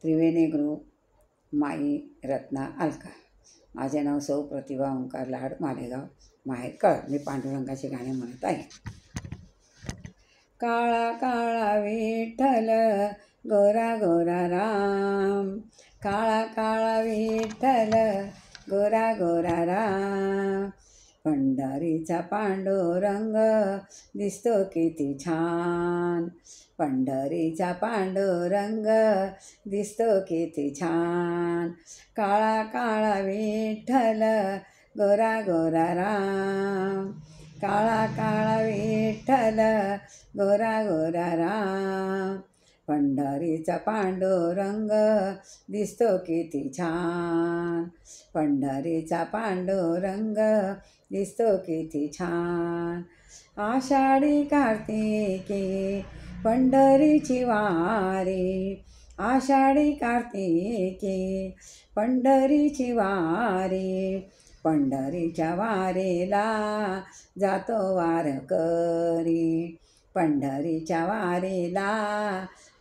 त्रिवेणी group माई रत्ना अलका. माझे नाव सौ प्रतिभा ओंकार लाड, मालेगाव, माहेर कळंब. मी पांडुरंगाची गाणी म्हणत आहे. काळा काळा विठ्ठल गोरा गोरा राम, काळा काळा विठ्ठल गोरा गोरा राम. पंढरीचा पांडुरंग दिसतो किती छान, पंढरीचा पांडुरंग दिसतो किती छान. काळा काळा विठ्ठल गोरा गोरा राम, काळा काळा विठ्ठल गोरा गोरा राम. पंढरीचा पांडुरंग दिसतो किती छान, पंढरीचा पांडुरंग दिसतो किती छान. आषाढी कार्तिकी पंढरीची वारी, आषाढी कार्तिकी पंढरीची वारी. पंढरीच्या वारीला जातो वारकरी, पंढरीच्या वारीला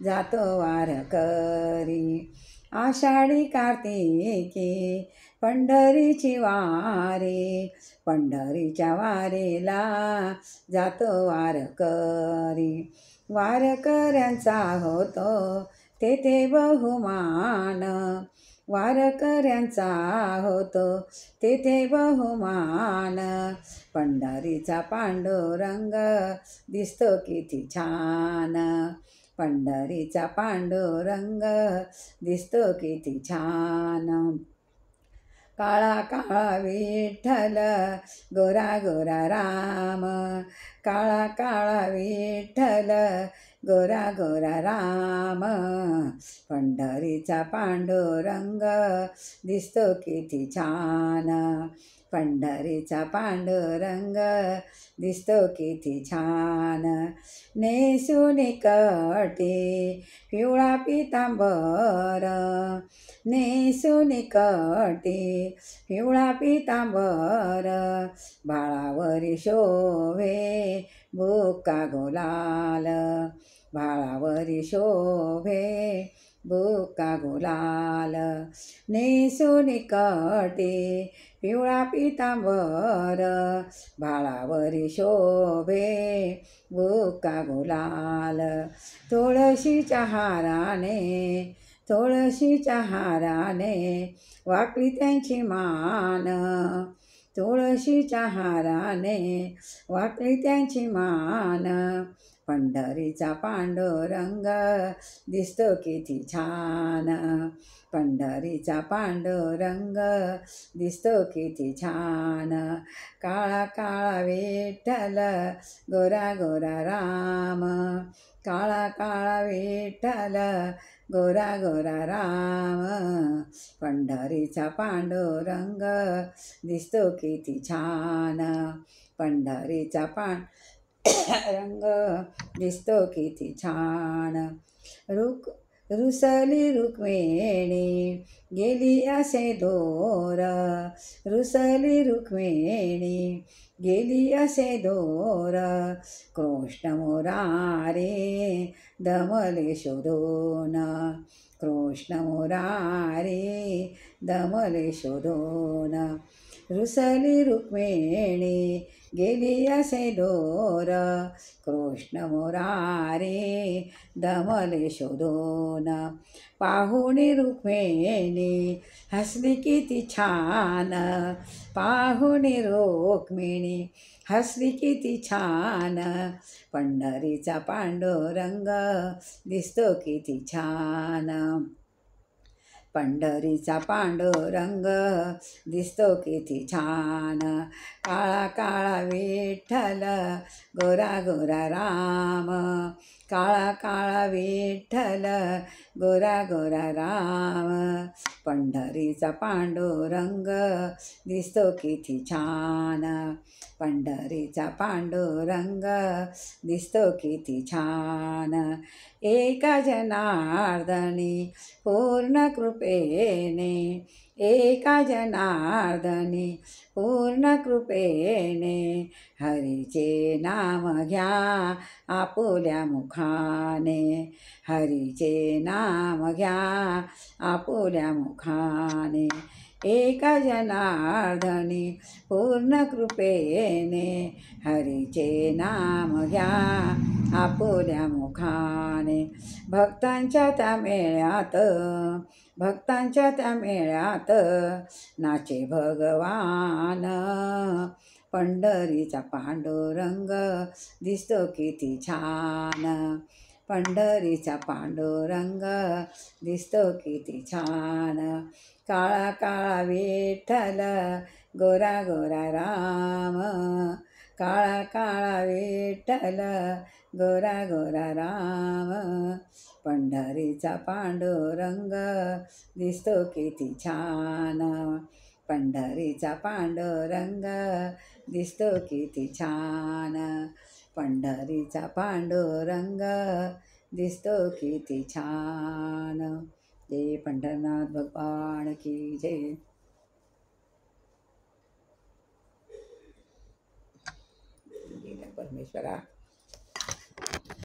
जातो वारकरी. आषाढी कार्तिकी पंढरीची वारी, पंढरीच्या वारीला जातो वारकरी. वारकऱ्यांचा होतो तेथे बहुमान, वारकऱ्यांचा होतो तेथे बहुमान. पंढरीचा पांडुरंग दिसतो किती छान, पंढरीचा पांडुरंग दिसतो किती छान. काळा काळा विठ्ठल गोरा गोरा राम, काळा काळा विठ्ठल गोरा गोरा राम. पंढरीचा पांडुरंग दिसतो किती छान, पंढरीचा पांडुरंग दिसतो किती छान. नेसून कटी पिवळा पितांबर, नेसून कटी पिवळा पितांबर. भाळावरी शोभे बुक्का गुलाल, भाळावरी शोभे बुक्का गुलाल. नेसून कटी पिवळा पितांबर, भाळावरी शोभे बुक्का गुलाल. तुळशीच्या हाराने, तुळशीच्या हाराने वाकली त्यांची मान, तुळशीच्या हाराने वाकली त्यांची मान. पंढरीचा पांडुरंग दिसतो किती छान, पंढरीचा पांडुरंग दिसतो किती छान. काळा काळा विठ्ठल गोरा गोरा राम, काळा काळा विठ्ठल गोरा गोरा राम. पंढरीचा पांडुरंग दिसतो किती छान, पंढरीचा रंग दिसतो किती छान. रुसली रुक्मिणी गेली असे दूर, रुसली रुक्मिणी गेली असे दूर. कृष्ण मुरारी दमले शोधून, कृष्ण मुरारी दमले शोधून. रुसली रुक्मिणी गेली असे दूर, कृष्ण मुरारी दमले शोधून. पाहुणी रुक्मिणी हसली किती छान, पाहुणी रुक्मिणी हसली किती छान. पंढरीचा पांडुरंग दिसतो किती छान, पंढरीचा पांडुरंग दिसतो किती छान. काळा काळा विठ्ठल गोरा गोरा राम, काळा काळा विठ्ठल गोरा गोरा राम. पंढरीचा पांडुरंग दिसतो किती छान, पंढरीचा पांडुरंग दिसतो किती छान. एका जनार्दनी पूर्ण कृपेने, एका जनार्दनी पूर्ण कृपेने हरीचे नाम घ्या आपुल्या मुखाने हरीचे नाम घ्या आपुल्या मुखाने एका जनार्दनी पूर्ण कृपेने हरीचे नाम घ्या आपुल्या मुखाने भक्तांच्या त्या मेळ्यात नाचे भगवान पंढरीचा पांडुरंग दिसतो किती छान पंढरीचा पांडुरंग दिसतो किती छान काळा काळा विठ्ठल गोरा गोरा राम काळा काळा विठ्ठल गोरा गोरा राम पंढरीचा पांडुरंग दिसतो किती छान पंढरीचा पांडुरंग दिसतो किती छान पंढरीचा पांडुरंग दिसतो किती छान जय पंढरनाथ भगवान की जय परमेश्वरा